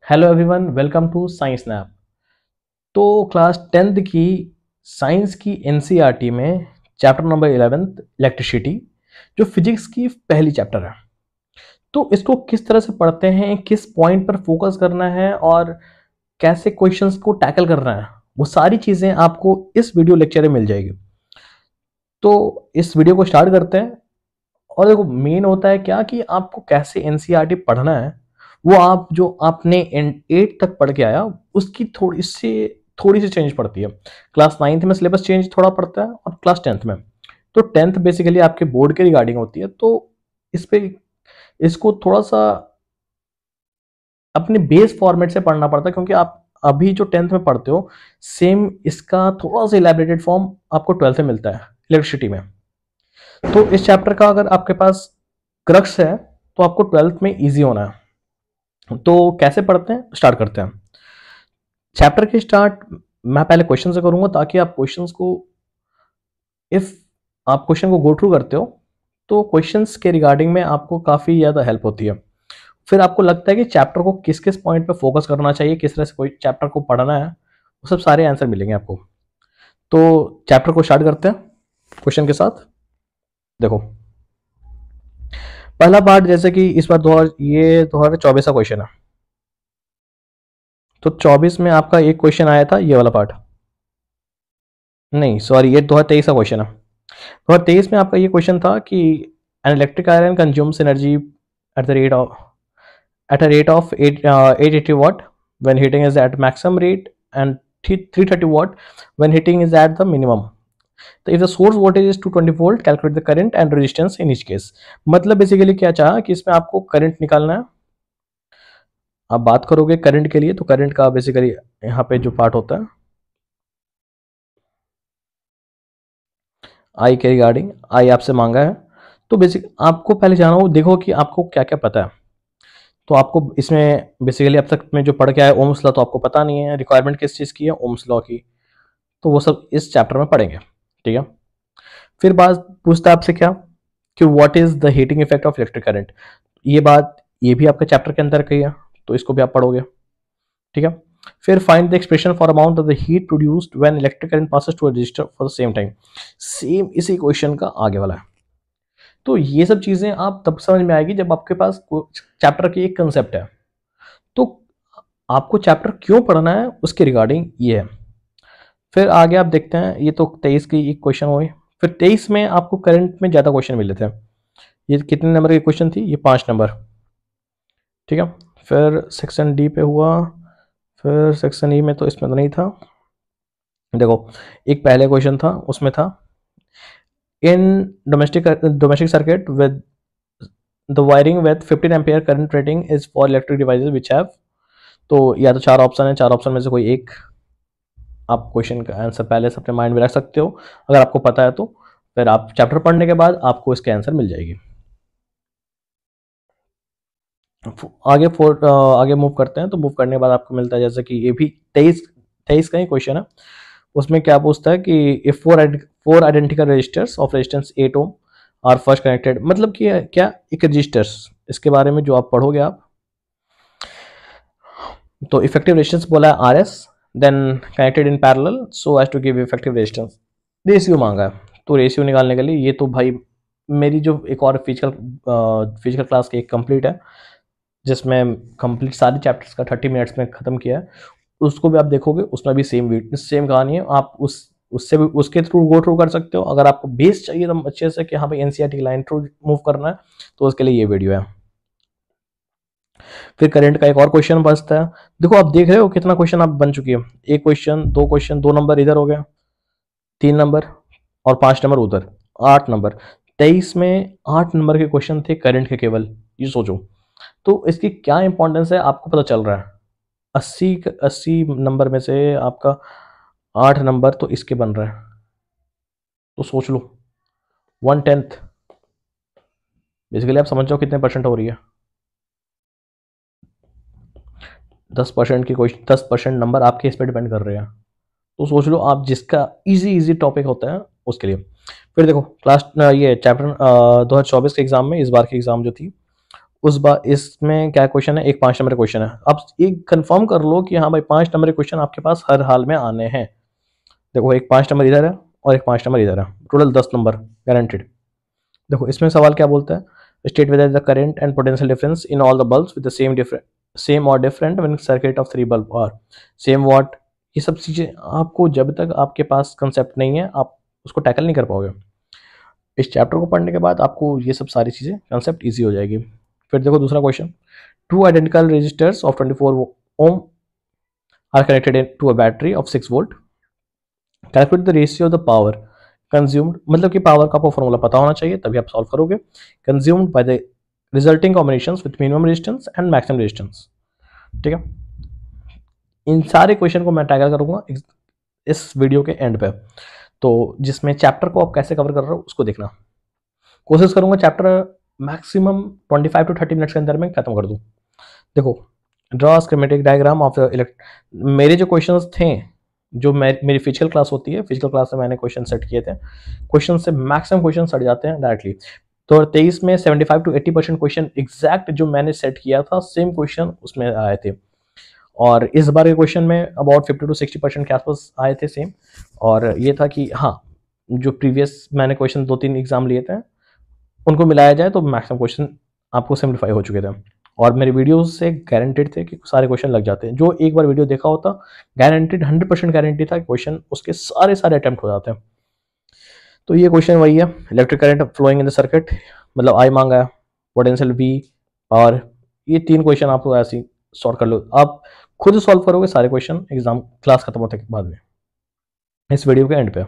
Hello everyone, welcome to science nap. तो class 10th की science की एनसीईआरटी में चैप्टर नंबर 11th इलेक्ट्रिसिटी, जो फिजिक्स की पहली चैप्टर है। तो इसको किस तरह से पढ़ते हैं, किस पॉइंट पर फोकस करना है और कैसे क्वेश्चंस को टैकल करना है, वो सारी चीज़ें आपको इस वीडियो लेक्चर में मिल जाएगी। तो इस वीडियो को स्टार्ट करते हैं। और देखो, मेन होता है क्या कि आपको कैसे एनसीईआरटी पढ़ना है, वो आप जो आपने 8 तक पढ़ के आया उसकी थोड़ी सी चेंज पड़ती है। क्लास 9th में सिलेबस चेंज थोड़ा पड़ता है और क्लास 10th में। तो 10th बेसिकली आपके बोर्ड के रिगार्डिंग होती है, तो इस पे इसको थोड़ा सा अपने बेस फॉर्मेट से पढ़ना पड़ता है, क्योंकि आप अभी जो 10th में पढ़ते हो सेम इसका थोड़ा सा इलेबरेटेड फॉर्म आपको 12th में मिलता है इलेक्ट्रिसिटी में। तो इस चैप्टर का अगर आपके पास क्रक्स है तो आपको 12th में इजी होना है। तो कैसे पढ़ते हैं, स्टार्ट करते हैं। चैप्टर के स्टार्ट मैं पहले क्वेश्चन से करूंगा, ताकि आप क्वेश्चंस को, इफ आप क्वेश्चन को गो थ्रू करते हो तो क्वेश्चंस के रिगार्डिंग में आपको काफ़ी ज़्यादा हेल्प होती है। फिर आपको लगता है कि चैप्टर को किस किस पॉइंट पे फोकस करना चाहिए, किस तरह से कोई चैप्टर को पढ़ना है, वो सब सारे आंसर मिलेंगे आपको। तो चैप्टर को स्टार्ट करते हैं क्वेश्चन के साथ। देखो, पहला पार्ट, जैसे कि इस बार 2024 का क्वेश्चन है। तो 24 में आपका एक क्वेश्चन आया था, ये वाला पार्ट। नहीं सॉरी, ये 2023 का क्वेश्चन है। 2023 में आपका ये क्वेश्चन था कि an electric iron consumes energy at a rate of 880 watt when heating is at maximum rate and 330 watt when heating is at the minimum. तो if the source voltage is 220 volt, calculate the current and resistance in each case. मतलब basically क्या चाहा कि इसमें आपको current निकालना है। आप बात करोगे करंट के लिए, तो करंट का बेसिकली यहाँ पे जो पार्ट होता है आई के रिगार्डिंग, आई आपसे मांगा है। तो बेसिक आपको पहले जाना हो, देखो कि आपको क्या क्या पता है। तो आपको इसमें बेसिकली अब तक में जो पढ़ के आया ओम्स लॉ तो आपको पता नहीं है, रिक्वायरमेंट किस चीज़ की है, ओम्स लॉ की। तो वो सब इस चैप्टर में पढ़ेंगे, ठीक है। फिर बात पूछता है आपसे क्या कि what is the heating effect of electric current. ये भी आपके चैप्टर के अंदर की है, तो इसको भी आप पढ़ोगे, ठीक है। फिर find the expression for amount of the heat produced when electric current passes to a resistor for the same time. Same इसी क्वेश्चन का आगे वाला है। तो ये सब चीजें आप तब समझ में आएगी जब आपके पास चैप्टर की एक कंसेप्ट है। तो आपको चैप्टर क्यों पढ़ना है उसके रिगार्डिंग ये है। फिर आगे आप देखते हैं, ये तो 23 की एक क्वेश्चन हुई। फिर 23 में आपको करंट में ज़्यादा क्वेश्चन मिले थे। ये कितने नंबर की क्वेश्चन थी, ये 5 नंबर, ठीक है। फिर सेक्शन डी पे हुआ। फिर सेक्शन ई में तो इसमें तो नहीं था। देखो, एक पहले क्वेश्चन था, उसमें था in domestic circuit with the wiring with 15 ampere current rating is for electric devices which have. तो या तो 4 ऑप्शन है, 4 ऑप्शन में से कोई एक आप क्वेश्चन का आंसर पहले से अपने माइंड में रख सकते हो। अगर आपको पता है तो फिर आप चैप्टर पढ़ने के बाद आपको इसके आंसर मिल जाएगी। आगे मूव करते हैं। तो मूव करने के बाद आपको मिलता है, जैसे कि ये भी 23 का ही क्वेश्चन है। उसमें क्या पूछता है कि if four identical resistors of resistance 8 ohm are first connected. मतलब कि क्या एक रजिस्टर्स, इसके बारे में जो आप पढ़ोगे आप। तो इफेक्टिव रेजिस्टेंस बोला है RS, then connected in parallel so as to give effective resistance. Ratio मांगा है, तो रेशियो निकालने के लिए ये तो भाई मेरी जो एक और फिजिकल क्लास की एक कंप्लीट है, जिसमें कंप्लीट सारे चैप्टर्स का 30 मिनट्स में ख़त्म किया है। उसको भी आप देखोगे, उसमें भी सेम कहानी है। आप उससे भी उसके थ्रू गो थ्रू कर सकते हो। अगर आपको बेस चाहिए तो अच्छे से कि हाँ भाई एनसीईआरटी लाइन थ्रू मूव करना है, तो उसके लिए ये वीडियो है। फिर करंट का एक और क्वेश्चन बचता है। देखो, आप देख रहे हो कितना क्वेश्चन आप बन चुकी है। एक क्वेश्चन, 2 क्वेश्चन, 2 नंबर इधर हो गया, 3 नंबर और 5 नंबर उधर, 8 नंबर। 23 में 8 नंबर के क्वेश्चन थे करंट के केवल, ये सोचो। तो इसकी क्या इंपॉर्टेंस है आपको पता चल रहा है। 80 नंबर में से आपका 8 नंबर तो इसके बन रहे हैं। तो सोच लो 1/10 बेसिकली आप समझ जाओ कितने परसेंट हो रही है। 10% की क्वेश्चन, 10% नंबर आपके इस पर डिपेंड कर रहे हैं। तो सोच लो आप, जिसका इजी टॉपिक होता है उसके लिए। फिर देखो ये चैप्टर 2024 के एग्जाम में, इस बार की एग्जाम जो थी उस बार इसमें क्या क्वेश्चन है, एक 5 नंबर क्वेश्चन है। आप एक कंफर्म कर लो कि हाँ भाई 5 नंबर क्वेश्चन आपके पास हर हाल में आने हैं। देखो एक 5 नंबर इधर है और एक 5 नंबर इधर है, टोटल 10 नंबर गारंटेड। देखो इसमें सवाल क्या बोलता है, state whether the current and potential difference in all the bulbs with the same और different when circuit of 3 bulb और सेम व्हाट। ये सब चीज़ें आपको जब तक आपके पास कंसेप्ट नहीं है आप उसको टैकल नहीं कर पाओगे। इस चैप्टर को पढ़ने के बाद आपको ये सब सारी चीज़ें कंसेप्ट ईजी हो जाएगी। फिर देखो दूसरा question, two identical resistors of 24 ohm are connected to a battery of 6 volt, calculate the ratio of the power consumed, मतलब कि पावर का आपको फॉर्मूला पता होना चाहिए तभी आप सॉल्व करोगे। Consumed by the resulting combinations with minimum resistance and maximum resistance. ठीक है, इन सारे क्वेश्चन को मैं टैकल करूंगा इस वीडियो के एंड पे। तो जिसमें चैप्टर को आप कैसे कवर कर रहे हो उसको देखना। कोशिश करूंगा चैप्टर मैक्सिमम 25 to 30 मिनट्स के अंदर में खत्म कर दूं। देखो ड्रॉ स्कीमेटिक डायग्राम ऑफ मेरे जो क्वेश्चंस थे, जो मेरी फिजिकल क्लास होती है, फिजिकल क्लास में मैंने क्वेश्चन सेट किए थे, क्वेश्चन से मैक्सिमम क्वेश्चन सट जाते हैं डायरेक्टली। तो 23 में 75 to 80% क्वेश्चन एग्जैक्ट जो मैंने सेट किया था सेम क्वेश्चन उसमें आए थे, और इस बार के क्वेश्चन में अबाउट 50 to 60% के आसपास आए थे सेम। और ये था कि हाँ जो प्रीवियस मैंने क्वेश्चन 2-3 एग्जाम लिए थे उनको मिलाया जाए तो मैक्सिमम क्वेश्चन आपको सिम्प्लीफाई हो चुके थे, और मेरे वीडियोस से गारंटेड थे कि सारे क्वेश्चन लग जाते हैं। जो एक बार वीडियो देखा होता गारंटेड 100% गारंटी था क्वेश्चन उसके सारे अटेम्प्ट हो जाते हैं। तो ये क्वेश्चन वही है, electric current flowing in the circuit, मतलब आई मांगा है, पोटेंशियल वी, और ये 3 क्वेश्चन आपको ऐसे ही सॉल्व कर लो। आप खुद सॉल्व करोगे सारे क्वेश्चन एग्जाम क्लास खत्म होने के बाद में इस वीडियो के एंड पे।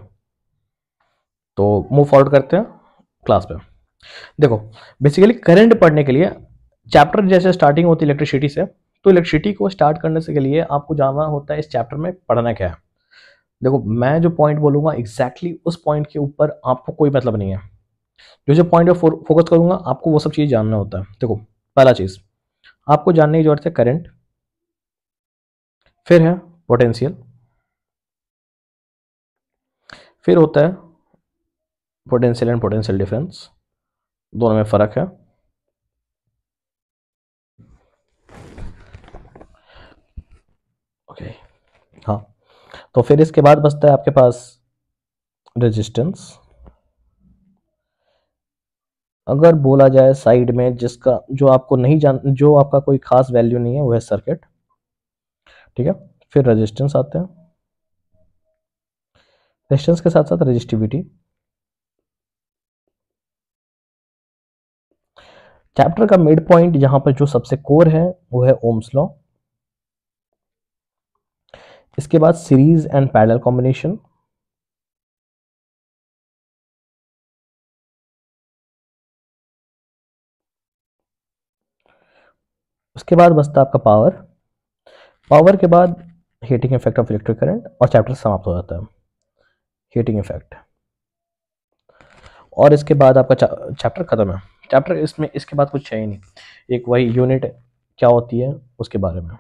तो मूव फॉरवर्ड करते हैं क्लास पे। देखो बेसिकली करंट पढ़ने के लिए चैप्टर जैसे स्टार्टिंग होती है इलेक्ट्रिसिटी से, तो इलेक्ट्रिसिटी को स्टार्ट करने से के लिए आपको जानना होता है इस चैप्टर में पढ़ना क्या है। देखो मैं जो पॉइंट बोलूंगा एग्जैक्टली उस पॉइंट के ऊपर आपको कोई मतलब नहीं है, जो पॉइंट पे फोकस करूंगा आपको वो सब चीज़ जानना होता है। देखो पहला चीज़ आपको जानने की जरूरत है करंट, फिर है पोटेंशियल, फिर होता है पोटेंशियल एंड पोटेंशियल डिफरेंस, दोनों में फ़र्क है। ओके हाँ, तो फिर इसके बाद बचता है आपके पास रेजिस्टेंस। अगर बोला जाए साइड में जिसका जो आपको नहीं जान, जो आपका कोई खास वैल्यू नहीं है वो है सर्किट। ठीक है, फिर रेजिस्टेंस आते हैं, रेजिस्टेंस के साथ साथ रेजिस्टिविटी। चैप्टर का मिड पॉइंट जहां पर जो सबसे कोर है वो है ओम्स लॉ। इसके बाद सीरीज एंड पैरेलल कॉम्बिनेशन, उसके बाद बचता है आपका पावर, पावर के बाद heating effect of electric current, और चैप्टर समाप्त हो जाता है हीटिंग इफेक्ट। और इसके बाद आपका चैप्टर खत्म है। चैप्टर इसमें इसके बाद कुछ है ही नहीं, एक वही यूनिट क्या होती है उसके बारे में।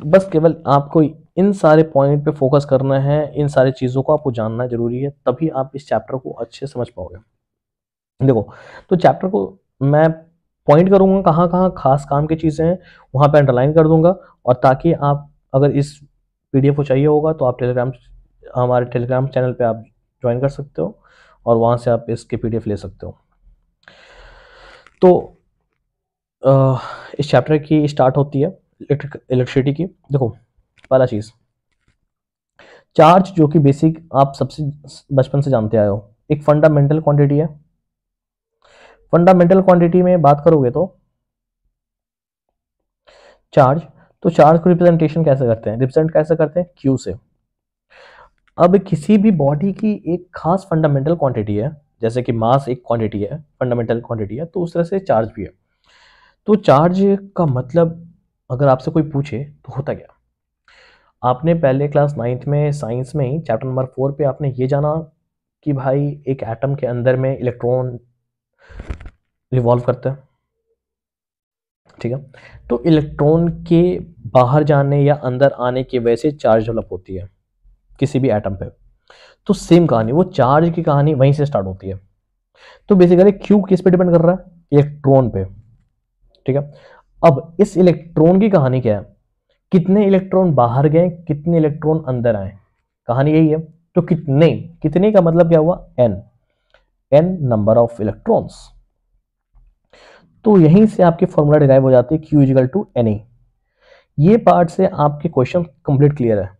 बस केवल आपको इन सारे पॉइंट पे फोकस करना है, इन सारी चीज़ों को आपको जानना जरूरी है, तभी आप इस चैप्टर को अच्छे से समझ पाओगे। देखो तो चैप्टर को मैं पॉइंट करूंगा कहाँ कहाँ खास काम की चीज़ें हैं वहाँ पे अंडरलाइन कर दूंगा, और ताकि आप अगर इस पीडीएफ को चाहिए होगा तो आप हमारे टेलीग्राम चैनल पे आप ज्वाइन कर सकते हो और वहाँ से आप इसके पीडीएफ ले सकते हो। तो इस चैप्टर की स्टार्ट होती है इलेक्ट्रिसिटी की। देखो पहला चीज़ चार्ज, जो कि बेसिक आप सबसे बचपन से जानते आए हो, एक फंडामेंटल क्वांटिटी है। फंडामेंटल क्वांटिटी में बात करोगे तो चार्ज, तो चार्ज को रिप्रेजेंटेशन कैसे करते हैं, रिप्रेजेंट कैसे करते हैं, क्यू से। अब किसी भी बॉडी की एक खास फंडामेंटल क्वांटिटी है, जैसे कि मास एक क्वांटिटी है, फंडामेंटल क्वांटिटी है, तो उस तरह से चार्ज भी है। तो चार्ज का मतलब अगर आपसे कोई पूछे तो होता क्या, आपने पहले क्लास 9th में साइंस में ही चैप्टर नंबर 4 पे आपने ये जाना कि भाई एक एटम के अंदर में इलेक्ट्रॉन रिवॉल्व करता है। ठीक है, तो इलेक्ट्रॉन के बाहर जाने या अंदर आने की वजह से चार्ज डेवलप होती है किसी भी एटम पे। तो सेम कहानी, वो चार्ज की कहानी वहीं से स्टार्ट होती है। तो बेसिकली क्यू किस पे डिपेंड कर रहा है? इलेक्ट्रॉन पे। ठीक है, अब इस इलेक्ट्रॉन की कहानी क्या है? कितने इलेक्ट्रॉन बाहर गए, कितने इलेक्ट्रॉन अंदर आए, कहानी यही है। तो कितने, कितने का मतलब क्या हुआ? N, n number of electrons. तो यहीं से आपकी फॉर्मूला डिराइव हो जाती है Q इजिकल टू Na। ये पार्ट से आपके क्वेश्चन कंप्लीट क्लियर है।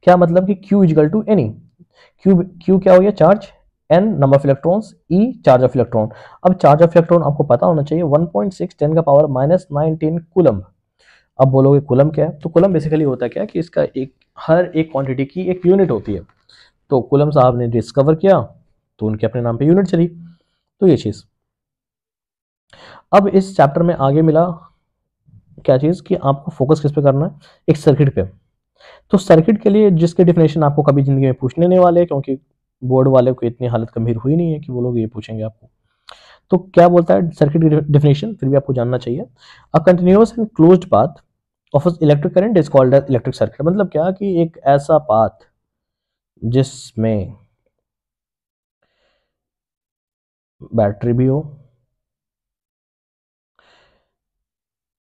क्या मतलब कि Q equal to Na, Q क्या हो गया? Charge, N number of electrons, E charge of electron. अब चार्ज ऑफ इलेक्ट्रॉन आपको पता होना चाहिए 1.6 10 का पावर -19 कूलम। अब बोलोगे कूलम क्या है? तो कूलम बेसिकली होता है क्या कि इसका एक, हर एक क्वांटिटी की एक यूनिट होती है। तो कूलम साहब ने डिस्कवर किया तो उनके अपने नाम पे यूनिट चली। तो ये चीज़। अब इस चैप्टर में आगे मिला क्या चीज़ कि आपको फोकस किस पे करना है? एक सर्किट पे। तो सर्किट के लिए जिसके डिफिनेशन आपको कभी जिंदगी में पूछने नहीं वाले, क्योंकि बोर्ड वाले को इतनी हालत गंभीर हुई नहीं है कि वो लोग ये पूछेंगे आपको। तो क्या बोलता है सर्किट की डिफिनेशन, फिर भी आपको जानना चाहिए। A continuous and closed path of electric current is called as electric circuit. मतलब क्या कि एक ऐसा पाथ जिसमें बैटरी भी हो,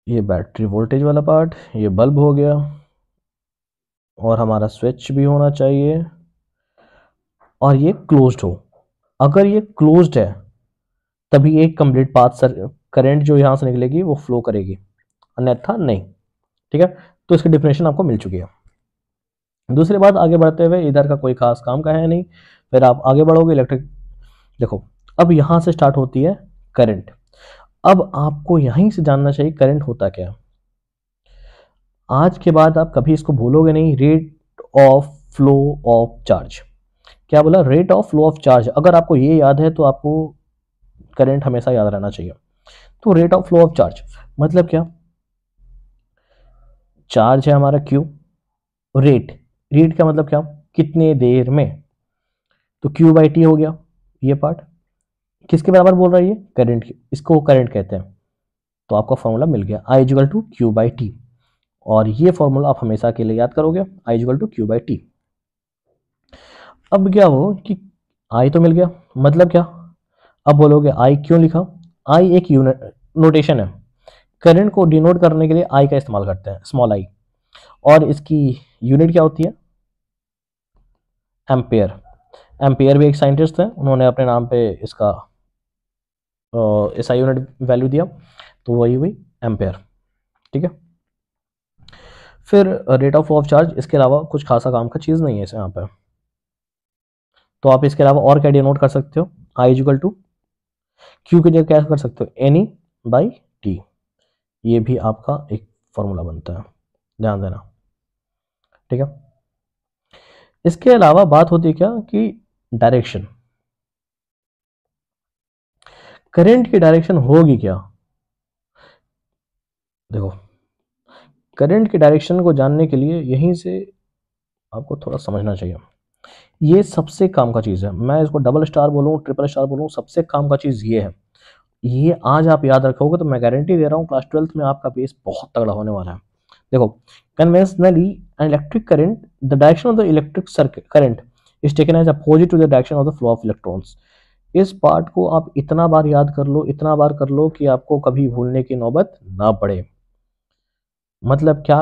ये बैटरी वोल्टेज वाला पार्ट, ये बल्ब हो गया, और हमारा स्विच भी होना चाहिए, और ये क्लोज्ड हो। अगर ये क्लोज्ड है तभी एक कंप्लीट पाथ सर करंट जो यहां से निकलेगी वो फ्लो करेगी, अन्यथा नहीं। ठीक है, तो इसकी डिफिनेशन आपको मिल चुकी है। दूसरी बात, आगे बढ़ते हुए इधर का कोई खास काम का है नहीं, फिर आप आगे बढ़ोगे इलेक्ट्रिक। देखो, अब यहां से स्टार्ट होती है करंट। अब आपको यहीं से जानना चाहिए करंट होता क्या है। आज के बाद आप कभी इसको भूलोगे नहीं, rate of flow of charge. क्या बोला? Rate of flow of charge. अगर आपको ये याद है तो आपको करंट हमेशा याद रहना चाहिए। तो rate of flow of charge मतलब क्या? चार्ज है हमारा Q, रेट, रेट का मतलब क्या? कितने देर में। तो Q/T हो गया ये पार्ट। किसके बराबर बोल रहा है ये? करंट की। इसको करंट कहते हैं। तो आपका फॉर्मूला मिल गया I इजिकल टू Q/T। और ये फॉर्मूला आप हमेशा के लिए याद करोगे, I इजिकल टू Q/T। अब क्या हो कि I तो मिल गया, मतलब क्या? अब बोलोगे I क्यों लिखा? I एक यूनिट नोटेशन है। करंट को डिनोट करने के लिए I का इस्तेमाल करते हैं, स्मॉल I। और इसकी यूनिट क्या होती है? एम्पेयर। एम्पेयर भी एक साइंटिस्ट है, उन्होंने अपने नाम पे इसका एसआई यूनिट वैल्यू दिया, तो वही हुई एम्पेयर। ठीक है, फिर rate of flow of charge, इसके अलावा कुछ खासा काम का चीज़ नहीं है इस यहाँ पे। तो आप इसके अलावा और क्या डिनोट कर सकते हो? आई इजिकल टू क्यू की जगह क्या कर सकते हो? Any by T. ये भी आपका एक फॉर्मूला बनता है, ध्यान देना। ठीक है, इसके अलावा बात होती है क्या कि डायरेक्शन, करंट की डायरेक्शन होगी क्या? देखो, करंट की डायरेक्शन को जानने के लिए यहीं से आपको थोड़ा समझना चाहिए। ये सबसे काम का चीज़ है, मैं इसको डबल स्टार बोलूँ, ट्रिपल स्टार बोलूँ, सबसे काम का चीज़ ये है। ये आज आप याद रखोगे तो मैं गारंटी दे रहा हूँ क्लास 12th में आपका बेस बहुत तगड़ा होने वाला है। देखो, conventionally an electric current, the direction of the electric circuit current is taken as opposite to the direction of the flow of electrons. इस पार्ट को आप इतना बार याद कर लो, इतना बार कर लो कि आपको कभी भूलने की नौबत ना पड़े। मतलब क्या?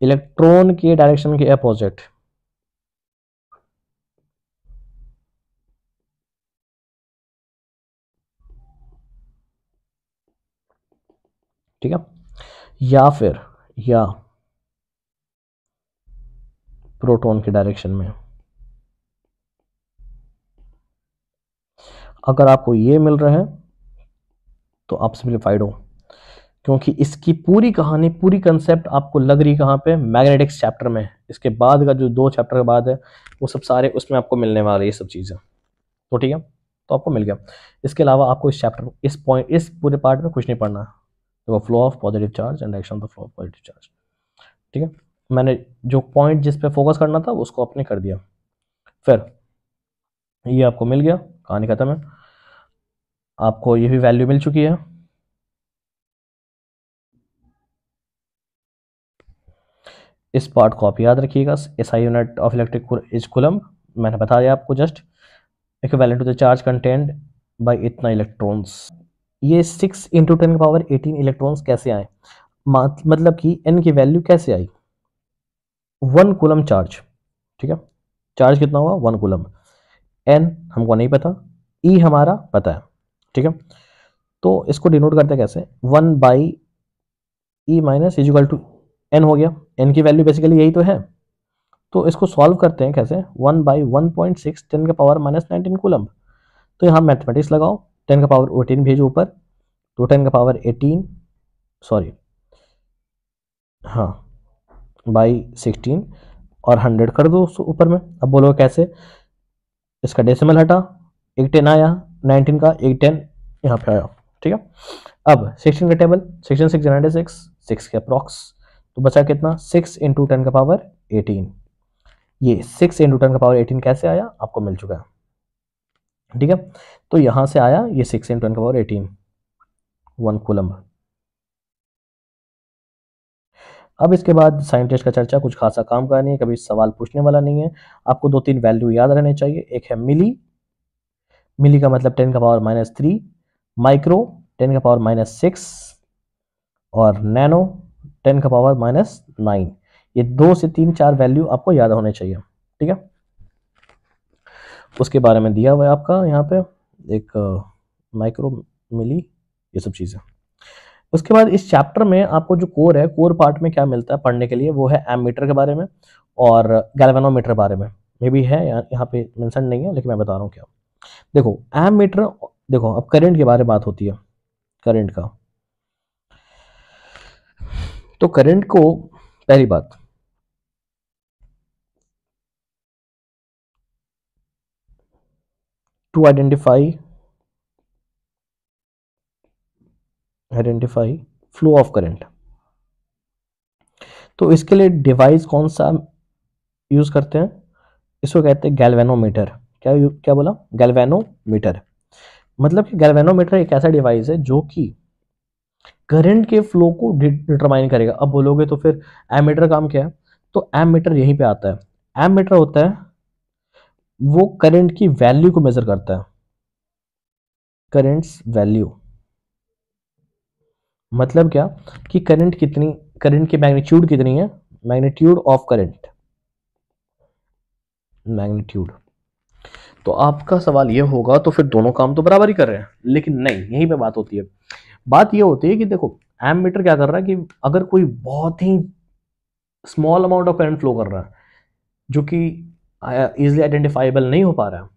इलेक्ट्रॉन के डायरेक्शन के अपोजिट। ठीक है, या फिर या प्रोटॉन के डायरेक्शन में। अगर आपको ये मिल रहा है तो आप सिंप्लीफाइड हो, क्योंकि इसकी पूरी कहानी, पूरी कंसेप्ट आपको लग रही कहाँ पे? मैग्नेटिक्स चैप्टर में। इसके बाद का जो 2 चैप्टर के बाद है वो सब सारे उसमें आपको मिलने वाले ये सब चीज़ें। तो ठीक है, तो आपको मिल गया। इसके अलावा आपको इस चैप्टर, इस पॉइंट, इस पूरे पार्ट में कुछ नहीं पढ़ना है। तो flow of positive charge and direction of the flow of positive charge. ठीक है, मैंने जो पॉइंट जिस पे फोकस करना था उसको अपने कर दिया। फिर ये आपको मिल गया, कहानी खत्म है। आपको ये भी वैल्यू मिल चुकी है। इस पार्ट को आप याद रखिएगा, SI unit of electric is coulomb. मैंने बता दिया आपको just, equivalent to the charge content by इतना इलेक्ट्रॉन्स। ये 6 इंटू 10 की पावर 18 इलेक्ट्रॉन्स कैसे आए, मतलब कि n की वैल्यू कैसे आई, 1 कूलम चार्ज, ठीक है, चार्ज कितना हुआ 1 कूलम, n हमको नहीं पता, e हमारा पता है, ठीक है, तो इसको डिनोट करते हैं कैसे, 1/e minus is equal to n हो गया, n की वैल्यू बेसिकली यही तो है, तो इसको सॉल्व करते हैं कैसे, 1/1.6 10 की पावर -19 कूलम, तो यहाँ मैथमेटिक्स लगाओ, 10 की पावर 18 भेजो ऊपर, तो 10 की पावर 18 सॉरी हाँ बाई 16 और 100 कर दो उसको ऊपर में। अब बोलो कैसे, इसका डेसिमल हटा, एक 10 आया, 19 का एक 10 यहाँ पे आया, ठीक है। अब 16 का टेबल, 16 6 96, 6 के अप्रॉक्स, तो बचा कितना 6 इंटू 10 की पावर 18, ये 6 इंटू 10 की पावर 18 कैसे आया आपको मिल चुका है, ठीक है, तो यहाँ से आया ये 6 इंटू 10 की पावर 18 1 कूलम। अब इसके बाद साइन टेस्ट का चर्चा कुछ खासा काम का नहीं है, कभी सवाल पूछने वाला नहीं है, आपको 2-3 वैल्यू याद रहने चाहिए, एक है मिली, मिली का मतलब 10 की पावर -3, माइक्रो 10 की पावर-6 और नैनो 10 की पावर-9, ये 2 से 3 4 वैल्यू आपको याद होने चाहिए, ठीक है। उसके बारे में दिया हुआ है आपका यहाँ पे एक माइक्रो, मिली, ये सब चीज़ें। उसके बाद इस चैप्टर में आपको जो कोर है, कोर पार्ट में क्या मिलता है पढ़ने के लिए, वो है एमीटर के बारे में और गैल्वेनोमीटर के बारे में, मे भी है यहाँ पे मेंशन नहीं है लेकिन मैं बता रहा हूँ क्या। देखो एमीटर, देखो अब करंट के बारे में बात होती है, करंट का, तो करंट को पहली बात to identify flow of current, तो इसके लिए डिवाइस कौन सा यूज करते हैं, इसको कहते हैं गैल्वेनोमीटर। क्या बोला, गैल्वेनोमीटर, मतलब कि गैल्वेनोमीटर एक ऐसा डिवाइस है जो कि करंट के फ्लो को डिटरमाइन करेगा। अब बोलोगे तो फिर एमीटर काम क्या है, तो एमीटर यहीं पे आता है, एमीटर होता है वो करंट की वैल्यू को मेजर करता है, करंट्स वैल्यू, मतलब क्या कि करंट कितनी, करंट की मैग्नीट्यूड कितनी है, मैग्नीट्यूड ऑफ करंट, मैग्नीट्यूड। तो आपका सवाल ये होगा तो फिर दोनों काम तो बराबर ही कर रहे हैं, लेकिन नहीं, यहीं पे बात होती है, बात ये होती है कि देखो एमीटर क्या कर रहा है कि अगर कोई बहुत ही small amount of current flow कर रहा है जो कि इजिली आइडेंटिफाइबल नहीं हो पा रहा है,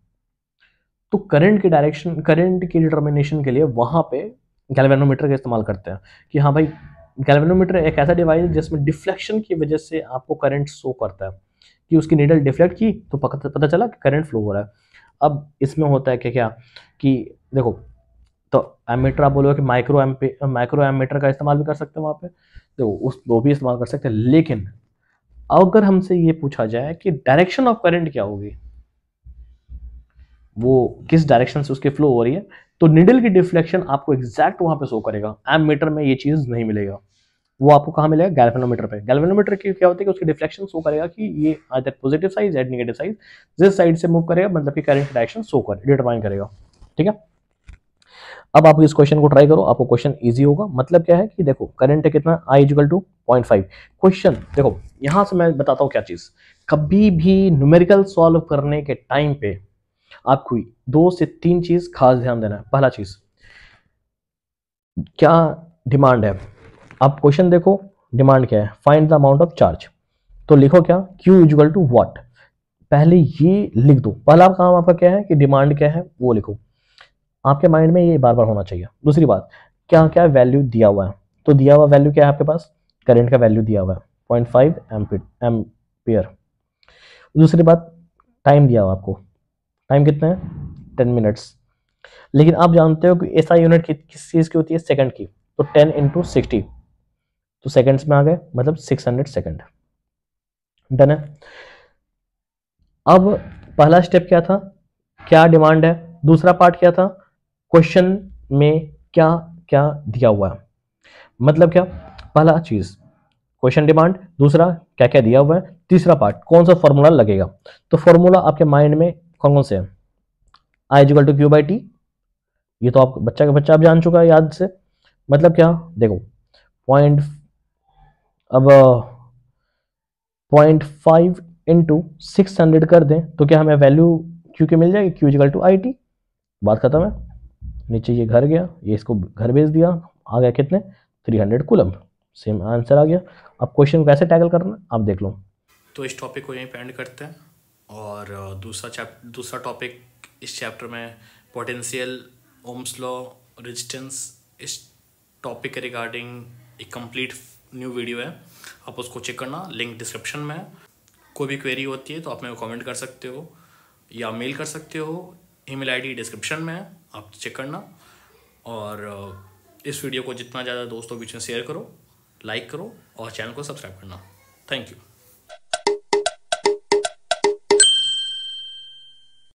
तो करंट की डायरेक्शन, करंट की डिटर्मिनेशन के लिए वहां पे गैल्वेनोमीटर का इस्तेमाल करते हैं कि हाँ भाई, गैल्वेनोमीटर एक ऐसा डिवाइस है जिसमें डिफ्लेक्शन की वजह से आपको करंट शो करता है, कि उसकी नीडल डिफ्लेक्ट की तो पता चला कि करंट फ्लो हो रहा है। अब इसमें होता है कि क्या, कि देखो, तो एमीटर आप बोलोगे कि माइक्रो एमीटर का इस्तेमाल भी कर सकते हैं वहाँ पे, तो उस वो भी इस्तेमाल कर सकते हैं, लेकिन अगर हमसे ये पूछा जाए कि डायरेक्शन ऑफ करंट क्या होगी, वो किस डायरेक्शन से उसके फ्लो हो रही है, तो निडल की डिफ्लेक्शन आपको एग्जैक्ट वहां पे शो करेगा, एमीटर में ये चीज नहीं मिलेगा, वो आपको कहाँ मिलेगा, गैल्वेनोमीटर पे। गैल्वेनोमीटर की क्या होती है कि उसकी डिफ्लेक्शन शो करेगा कि ये आइदर पॉजिटिव साइड या नेगेटिव साइड, जिस साइड से मूव करेगा मतलब कि करंट डायरेक्शन शो कर डिटरमाइन करेगा, ठीक है। अब आप इस क्वेश्चन को ट्राई करो, आपको क्वेश्चन इजी होगा। मतलब क्या है कि देखो करंट है कितना, I इक्वल टू 0.5, क्वेश्चन देखो यहां से मैं बताता हूं क्या चीज, कभी भी न्यूमेरिकल सॉल्व करने के टाइम पे आपको 2 से 3 चीज खास ध्यान देना है। पहला चीज, क्या डिमांड है, आप क्वेश्चन देखो, डिमांड क्या है, find the amount of charge, तो लिखो क्या, Q इक्वल टू व्हाट, पहले ये लिख दो, पहला काम आपका क्या है कि डिमांड क्या है वो लिखो, आपके माइंड में ये बार बार होना चाहिए। दूसरी बात, क्या क्या वैल्यू दिया हुआ है, तो दिया हुआ वैल्यू क्या है आपके पास, करंट का वैल्यू दिया हुआ है 0.5 एम्पियर। दूसरी बात, टाइम दिया हुआ आपको, टाइम कितना है 10 मिनट्स, लेकिन आप जानते हो कि ऐसा यूनिट किस चीज की होती है, सेकंड की, तो 10 इंटू 60, तो सेकंड्स में आ गए, मतलब 600 सेकंड, डन है। अब पहला स्टेप क्या था, क्या डिमांड है, दूसरा पार्ट क्या था, क्वेश्चन में क्या क्या दिया हुआ है, मतलब क्या, पहला चीज क्वेश्चन डिमांड, दूसरा क्या क्या दिया हुआ है, तीसरा पार्ट कौन सा फॉर्मूला लगेगा, तो फॉर्मूला आपके माइंड में कौन कौन से हैं, I equal to Q by T, ये तो आप बच्चा का बच्चा आप जान चुका है याद से। मतलब क्या, देखो पॉइंट, अब 0.5 इंटू 600 कर दें तो क्या हमें वैल्यू क्यू की मिल जाएगी, Q equal to I T, बात खत्म है। नीचे ये घर गया, ये इसको घर भेज दिया, आ गया कितने 300 कूलम, सेम आंसर आ गया। अब क्वेश्चन कैसे टैकल करना है आप देख लो। तो इस टॉपिक को यहीं पे एंड करते हैं, और दूसरा टॉपिक इस चैप्टर में पोटेंशियल, ओम्स लॉ, रेजिस्टेंस, इस टॉपिक के रिगार्डिंग एक कंप्लीट न्यू वीडियो है, आप उसको चेक करना, लिंक डिस्क्रिप्शन में है। कोई भी क्वेरी होती है तो आप मेरे को कमेंट कर सकते हो या मेल कर सकते हो, ईमेल आईडी डिस्क्रिप्शन में है, आप चेक करना। और इस वीडियो को जितना ज़्यादा दोस्तों के बीच में शेयर करो, लाइक करो और चैनल को सब्सक्राइब करना। Thank you.